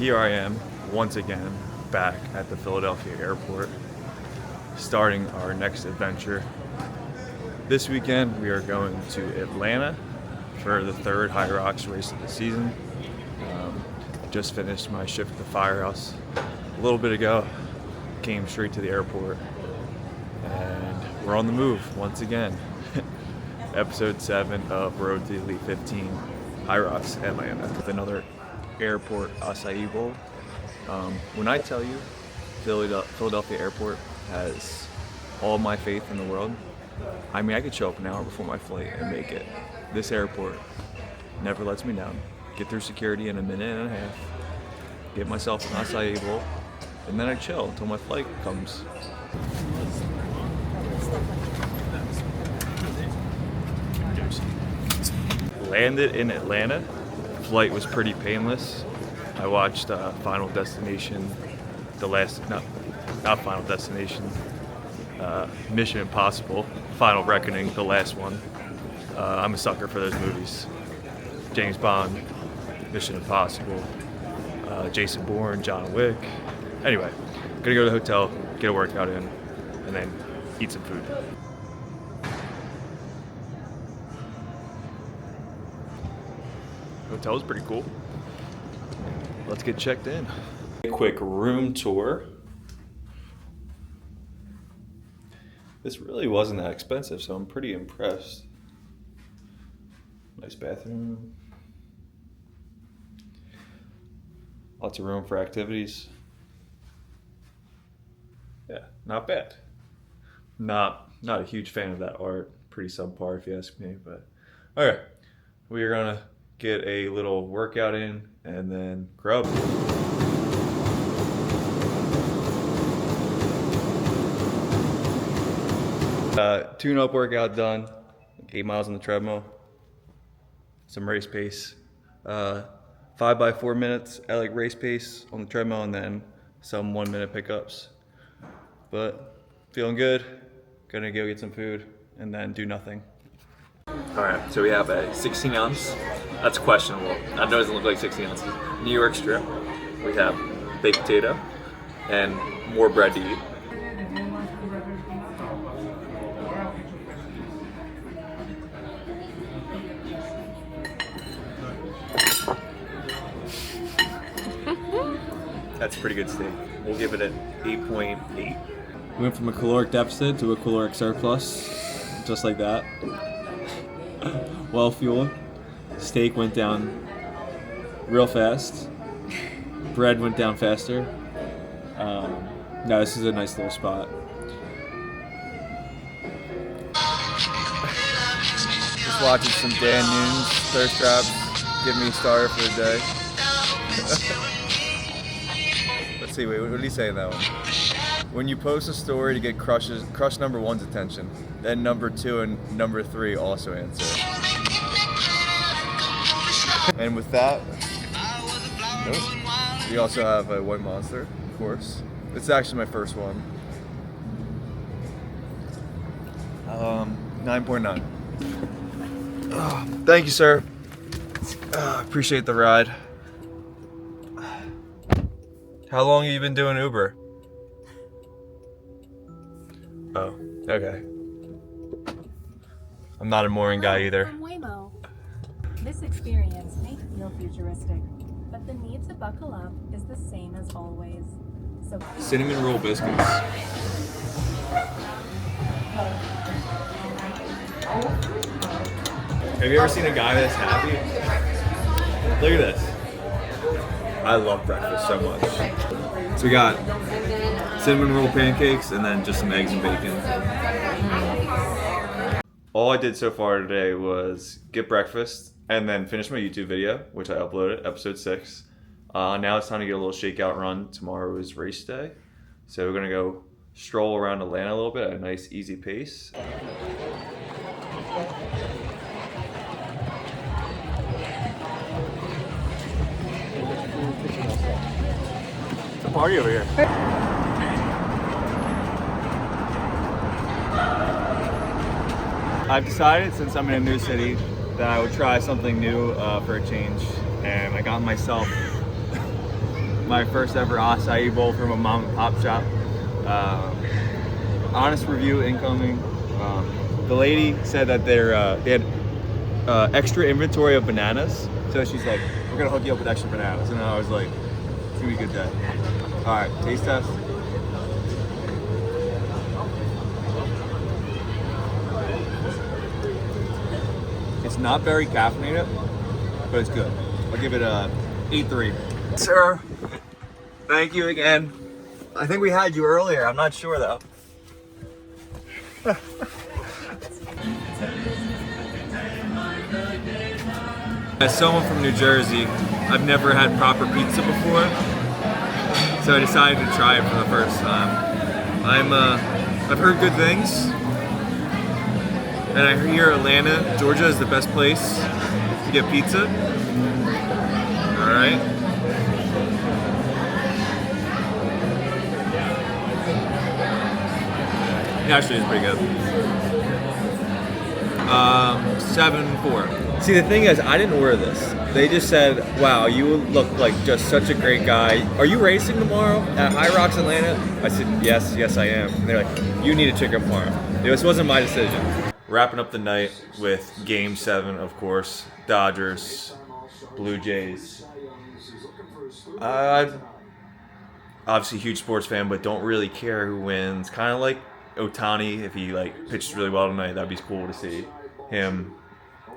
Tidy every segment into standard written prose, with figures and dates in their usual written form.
here I am once again back at the Philadelphia airport, starting our next adventure. This weekend we are going to Atlanta for the third Hyrox race of the season. Just finished my shift at the firehouse a little bit ago, came straight to the airport, and we're on the move once again. Episode 7 of Road to the Elite 15, Hyrox, Atlanta, with another airport acai bowl. When I tell you Philadelphia airport has all my faith in the world, I mean, I could show up an hour before my flight and make it. This airport never lets me down. Get through security in a minute and a half, get myself an acai bowl, and then I chill until my flight comes. Landed in Atlanta. Flight was pretty painless. I watched Final Destination, not Final Destination, Mission Impossible, Final Reckoning, the last one. I'm a sucker for those movies. James Bond, Mission Impossible, Jason Bourne, John Wick. Anyway, gonna go to the hotel, get a workout in, and then eat some food. Hotel's pretty cool. Let's get checked in. A quick room tour. This really wasn't that expensive, so I'm pretty impressed. Nice bathroom. Lots of room for activities. Yeah, not bad. Not a huge fan of that art. Pretty subpar if you ask me, but okay. We are gonna get a little workout in and then grub. Tune-up workout done. 8 miles on the treadmill. Some race pace. 5 by 4 minutes at like race pace on the treadmill, and then some 1 minute pickups. But feeling good. Gonna go get some food and then do nothing. All right, so we have a 16 ounce. That's questionable. That doesn't look like 16 ounces. New York strip. We have baked potato and more bread to eat. That's a pretty good steak. We'll give it an 8.8. We went from a caloric deficit to a caloric surplus, just like that. Well fueled. Steak went down real fast. Bread went down faster. No, this is a nice little spot. Just watching some Dan Noon's thirst traps. Get me started for the day. Let's see, wait, what did he say in that one? When you post a story to get crush number 1's attention, then number 2 and number 3 also answer. And with that, we also have a White Monster, of course. It's actually my first one. 9.9. Thank you, sir. Appreciate the ride. How long have you been doing Uber? Oh, okay. I'm not a morning guy either. This experience may feel futuristic, but the need to buckle up is the same as always. So cinnamon roll biscuits. Have you ever seen a guy that's happy? Look at this. I love breakfast so much. So we got cinnamon roll pancakes and then just some eggs and bacon. All I did so far today was get breakfast and then finish my YouTube video, which I uploaded, episode 6. Now it's time to get a little shakeout run. Tomorrow is race day. So we're gonna go stroll around Atlanta a little bit at a nice, easy pace. It's a party over here. I've decided, since I'm in a new city, that I would try something new for a change, and I got myself my first ever acai bowl from a mom and pop shop. Honest review incoming. The lady said that they had extra inventory of bananas, so she's like, "We're gonna hook you up with extra bananas," and I was like, "It's gonna be a good day." All right, taste test. It's not very caffeinated, but it's good. I'll give it a 8.3. Sir, thank you again. I think we had you earlier. I'm not sure though. As someone from New Jersey, I've never had proper pizza before, so I decided to try it for the first time. I've heard good things, and I hear Atlanta, Georgia is the best place to get pizza. All right. It actually is pretty good. 7.4. See, the thing is, I didn't order this. They just said, "Wow, you look like just such a great guy. Are you racing tomorrow at Hyrox Atlanta?" I said, yes, I am. And they're like, "You need to check up tomorrow." This wasn't my decision. Wrapping up the night with Game 7, of course. Dodgers, Blue Jays. Obviously, huge sports fan, but don't really care who wins. Kind of like Ohtani, if he pitched really well tonight, that'd be cool to see him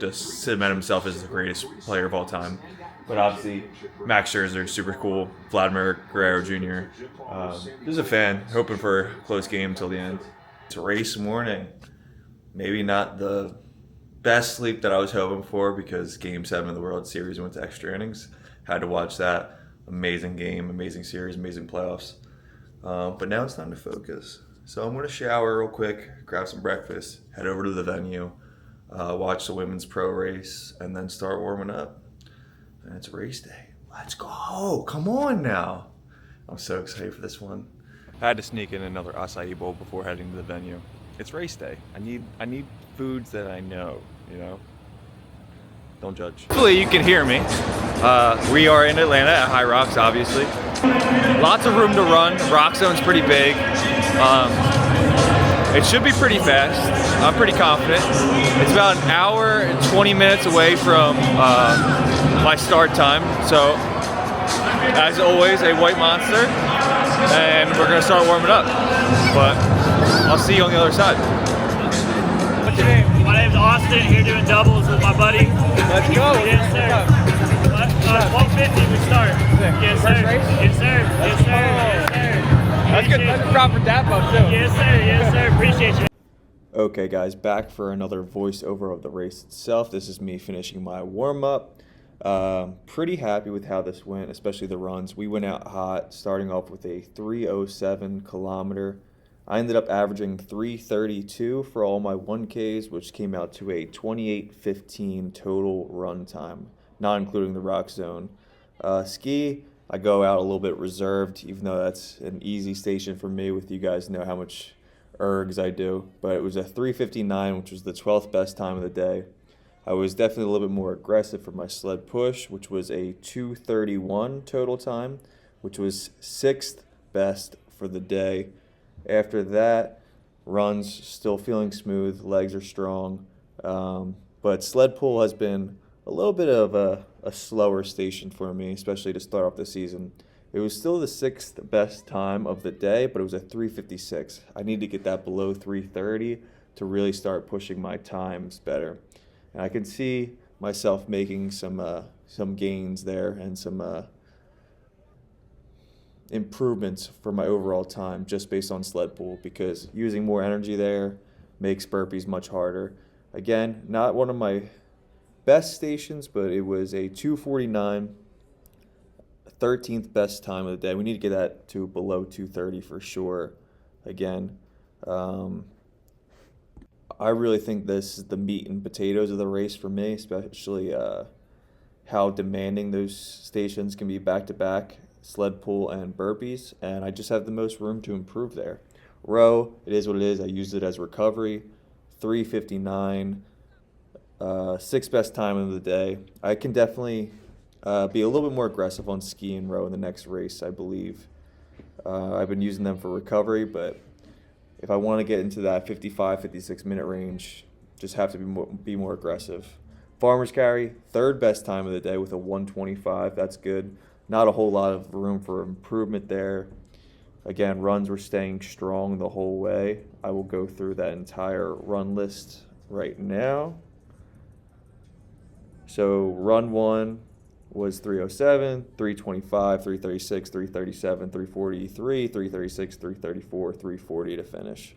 just cement himself as the greatest player of all time. But obviously, Max Scherzer, super cool. Vladimir Guerrero Jr. Just a fan, hoping for a close game till the end. It's a race morning. Maybe not the best sleep that I was hoping for because Game 7 of the World Series went to extra innings. Had to watch that. Amazing game, amazing series, amazing playoffs. But now it's time to focus. So I'm going to shower real quick, grab some breakfast, head over to the venue, watch the women's pro race, and then start warming up. And it's race day. Let's go. Come on now. I'm so excited for this one. I had to sneak in another acai bowl before heading to the venue. It's race day. I need foods that I know, you know? Don't judge. Hopefully you can hear me. We are in Atlanta at Hyrox, obviously. Lots of room to run. Rock zone's pretty big. It should be pretty fast. I'm pretty confident. It's about an hour and 20 minutes away from my start time. So, as always, a white monster. And we're gonna start warming up. But I'll see you on the other side. What's your name? My name's Austin, here doing doubles with my buddy. Let's go. Yes, sir. 150 we start. Yes, sir. Yes, sir. Yes, sir. Yes, sir. That's good. That's a proper dap up too. Yes, sir. Yes, sir. Appreciate you. Okay, guys, back for another voiceover of the race itself. This is me finishing my warm-up. Pretty happy with how this went, especially the runs. We went out hot, starting off with a 3:07 kilometer. I ended up averaging 3:32 for all my 1Ks, which came out to a 28:15 total run time, not including the rock zone. Ski, I go out a little bit reserved, even though that's an easy station for me with you guys know how much ergs I do. But it was a 3:59, which was the 12th best time of the day. I was definitely a little bit more aggressive for my sled push, which was a 2:31 total time, which was 6th best for the day. After that, runs still feeling smooth, legs are strong, but sled pull has been a little bit of a slower station for me, especially to start off the season. It was still the 6th best time of the day, but it was a 3:56. I need to get that below 3:30 to really start pushing my times better. And I can see myself making some gains there and some improvements for my overall time just based on sled pull, because using more energy there makes burpees much harder. Again, not one of my best stations, but it was a 2:49, 13th best time of the day. We need to get that to below 2:30 for sure. Again, I really think this is the meat and potatoes of the race for me, especially how demanding those stations can be back-to-back, sled pull and burpees, and I just have the most room to improve there. Row, it is what it is. I used it as recovery, 3:59, 6th best time of the day. I can definitely be a little bit more aggressive on ski and row in the next race, I believe. I've been using them for recovery, but if I want to get into that 55, 56 minute range, just have to be more aggressive. Farmer's carry, third best time of the day with a 125. That's good. Not a whole lot of room for improvement there. Again, runs were staying strong the whole way. I will go through that entire run list right now. So run 1 was 307, 325, 336, 337, 343, 336, 334, 340 to finish.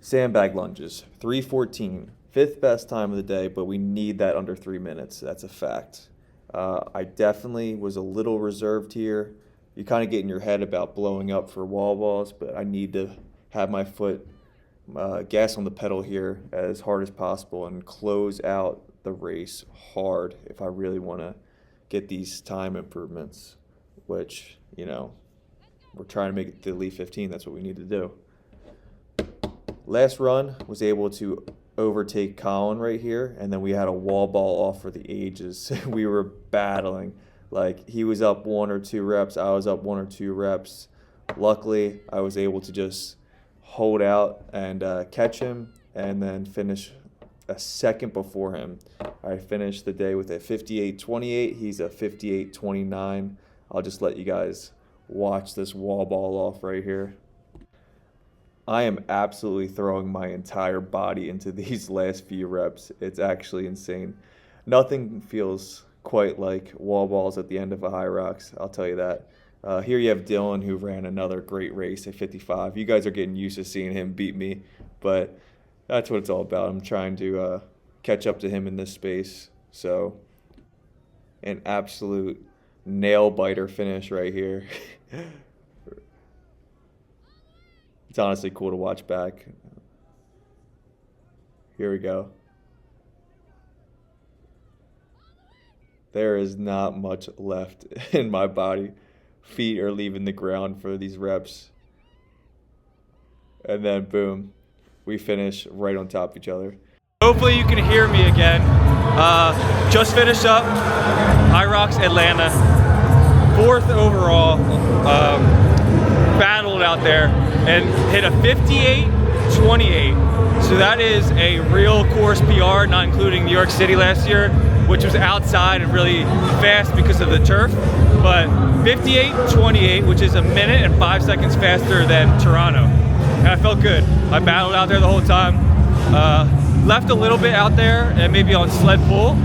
Sandbag lunges, 314. Fifth best time of the day, but we need that under 3 minutes. That's a fact. I definitely was a little reserved here. You kind of get in your head about blowing up for wall balls, but I need to have my foot gas on the pedal here as hard as possible and close out the race hard if I really want to get these time improvements, which, you know, we're trying to make it to the Elite 15. That's what we need to do. Last run, was able to overtake Colin right here, and then we had a wall ball off for the ages. We were battling. Like, he was up 1 or 2 reps, I was up 1 or 2 reps. Luckily, I was able to just hold out and catch him and then finish a second before him. I finished the day with a 58.28. He's a 58.29. I'll just let you guys watch this wall ball off right here. I am absolutely throwing my entire body into these last few reps. It's actually insane. Nothing feels quite like wall balls at the end of a Hyrox, I'll tell you that. Here you have Dylan, who ran another great race at 55. You guys are getting used to seeing him beat me, but that's what it's all about. I'm trying to catch up to him in this space. So, an absolute nail-biter finish right here. It's honestly cool to watch back. Here we go. There is not much left in my body. Feet are leaving the ground for these reps. And then boom, we finish right on top of each other. Hopefully you can hear me again. Just finished up Hyrox Atlanta, 4th overall. Battled out there and hit a 58.28. So that is a real course PR, not including New York City last year, which was outside and really fast because of the turf. But 58.28, which is 1 minute and 5 seconds faster than Toronto. And I felt good. I battled out there the whole time. Left a little bit out there and maybe on sled pull.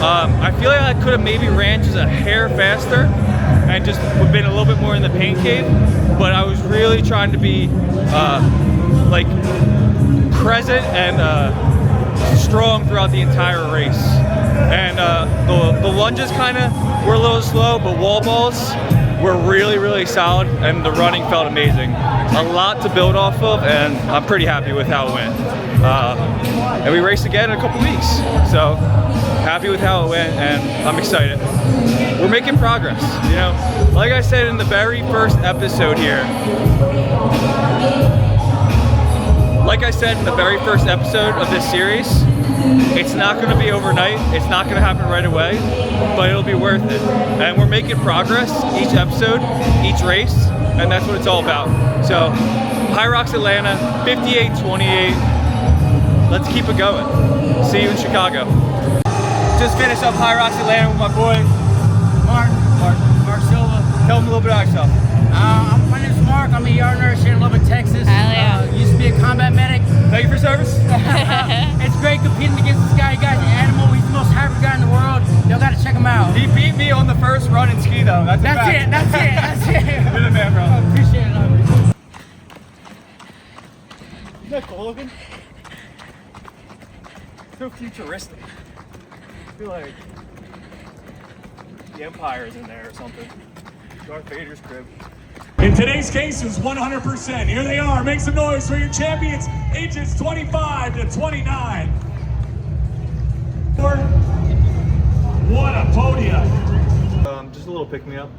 I feel like I could have maybe ran just a hair faster and just been a little bit more in the pain cave. But I was really trying to be like present and strong throughout the entire race. And the lunges kind of were a little slow, but wall balls were really, really solid, and the running felt amazing. A lot to build off of, and I'm pretty happy with how it went. And we race again in a couple weeks, so happy with how it went, and I'm excited. We're making progress, you know. Like I said in the very first episode here, of this series, it's not going to be overnight, it's not going to happen right away, but it'll be worth it. And we're making progress each episode, each race, and that's what it's all about. So, Hyrox Atlanta, 58.28. Let's keep it going. See you in Chicago. Just finished up Hyrox Atlanta with my boy, Mark Silva. Tell him a little bit about yourself. My name's Mark. I'm a yard nurse here in Lubbock, Texas. Used to be a combat medic. Thank you for service. It's great competing against this guy. He got an animal. He's the most hybrid guy in the world. Y'all got to check him out. He beat me on the first run in ski, though. That's it. That's it. You're the man, bro. I appreciate it. Isn't that cool looking? So futuristic. I feel like the Empire is in there or something. Darth Vader's crib. In today's case, it was 100%. Here they are. Make some noise for your champions, ages 25 to 29. What a podium. Just a little pick-me-up.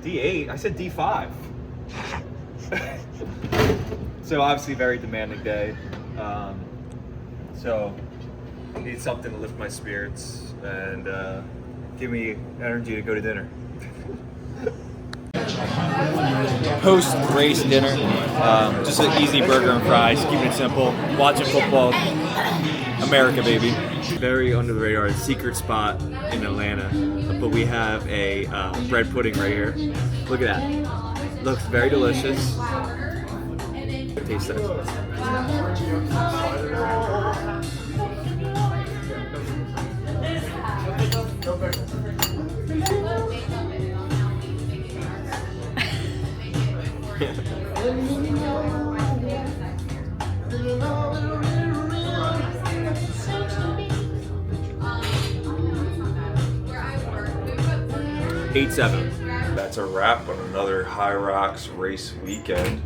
D8. I said D5. So obviously very demanding day. So Need something to lift my spirits and give me energy to go to dinner. Post-race dinner, just an easy burger and fries, keeping it simple. Watching football, America, baby. Very under the radar, secret spot in Atlanta, but we have a bread pudding right here. Look at that. Looks very delicious. Taste that. 8-7. That's a wrap on another Hyrox race weekend.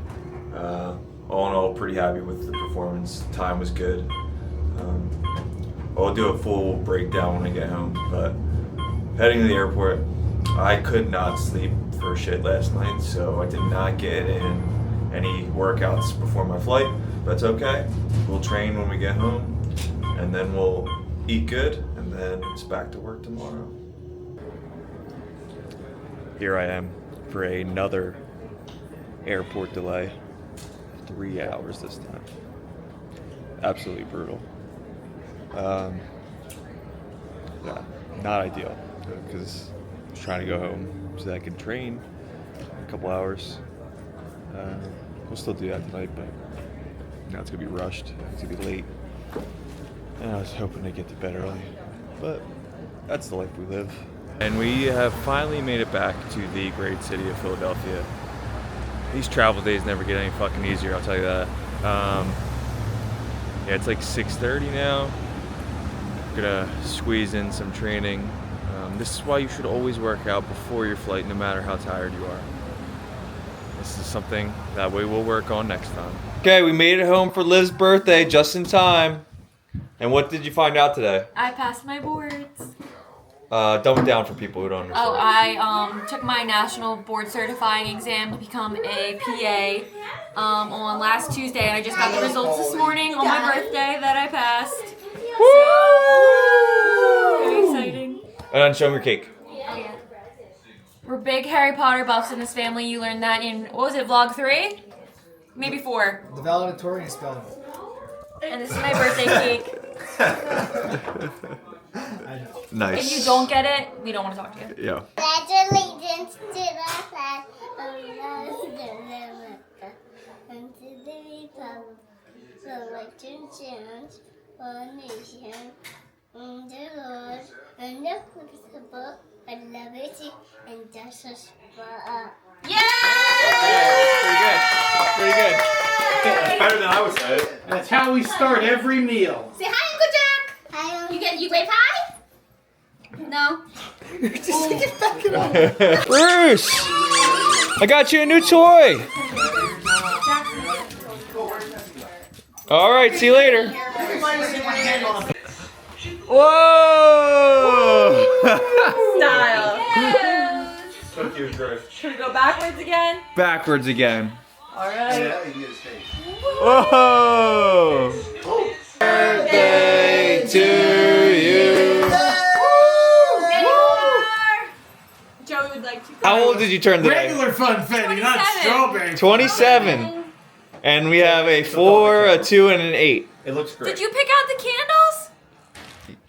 All in all, pretty happy with the performance. Time was good. I'll do a full breakdown when I get home, but heading to the airport, I could not sleep for shit last night, so I did not get in any workouts before my flight. That's okay. We'll train when we get home, and then we'll eat good, and then it's back to work tomorrow. Here I am for another airport delay. 3 hours this time. Absolutely brutal. Yeah, not ideal because I'm trying to go home so that I can train in a couple hours. We'll still do that tonight, but now it's gonna be rushed. It's gonna be late, and I was hoping to get to bed early, but that's the life we live. And we have finally made it back to the great city of Philadelphia. These travel days never get any fucking easier, I'll tell you that. Yeah, it's like 6:30 now. Gonna squeeze in some training. This is why you should always work out before your flight, no matter how tired you are. This is something that we will work on next time. Okay, we made it home for Liv's birthday just in time. And what did you find out today? I passed my boards. Dumb it down for people who don't understand. Oh, I took my national board certifying exam to become a PA on last Tuesday, and I just got the results this morning on my birthday that I passed. So, very exciting. And show me your cake. Oh, yeah. We're big Harry Potter buffs in this family. You learned that in, what was it, vlog 3? Maybe 4. The valedictorian spelling. And this is my birthday cake. Nice. If you don't get it, we don't want to talk to you. Yeah. Pledge allegiance to the flag of the United and to the republic for which it stands, one nation, under Lord, indivisible, with liberty and justice for all. Yay! Pretty good. That's better than I would say it. That's how we start every meal. Say hi, Uncle Jack. You wave hi? No. Bruce! I got you a new toy! Alright, see you later. Whoa! Style. So cute, Chris. Should we go backwards again? Backwards again. Alright. Whoa! Birthday to you. Joey would like to go. How old did you turn today? Regular funfetti, not 27. strawberry. 27. And we have a 4, a 2, and an 8. It looks great. Did you pick out the candles?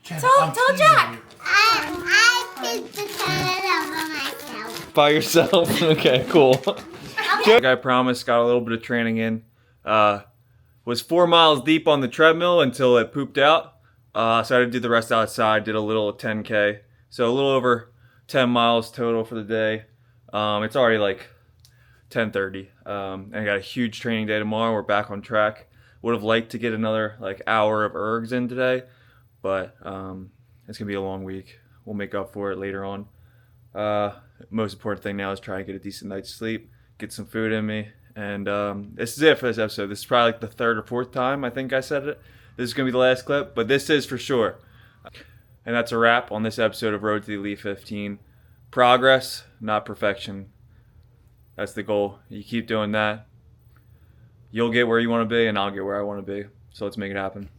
Tell Jack. I picked the candle for myself. By yourself? Okay, cool. Like I promised, got a little bit of training in. Was 4 miles deep on the treadmill until it pooped out. So I had to do the rest outside, did a little 10K. So a little over 10 miles total for the day. It's already like 10:30. And I got a huge training day tomorrow. We're back on track. Would have liked to get another like hour of ergs in today, but it's gonna be a long week. We'll make up for it later on. Most important thing now is try and get a decent night's sleep, get some food in me, and this is it for this episode. This is probably like the 3rd or 4th time I think I said it. This is gonna be the last clip, but this is for sure. And that's a wrap on this episode of Road to the Elite 15. Progress, not perfection. That's the goal. You keep doing that, you'll get where you want to be, and I'll get where I want to be. So let's make it happen.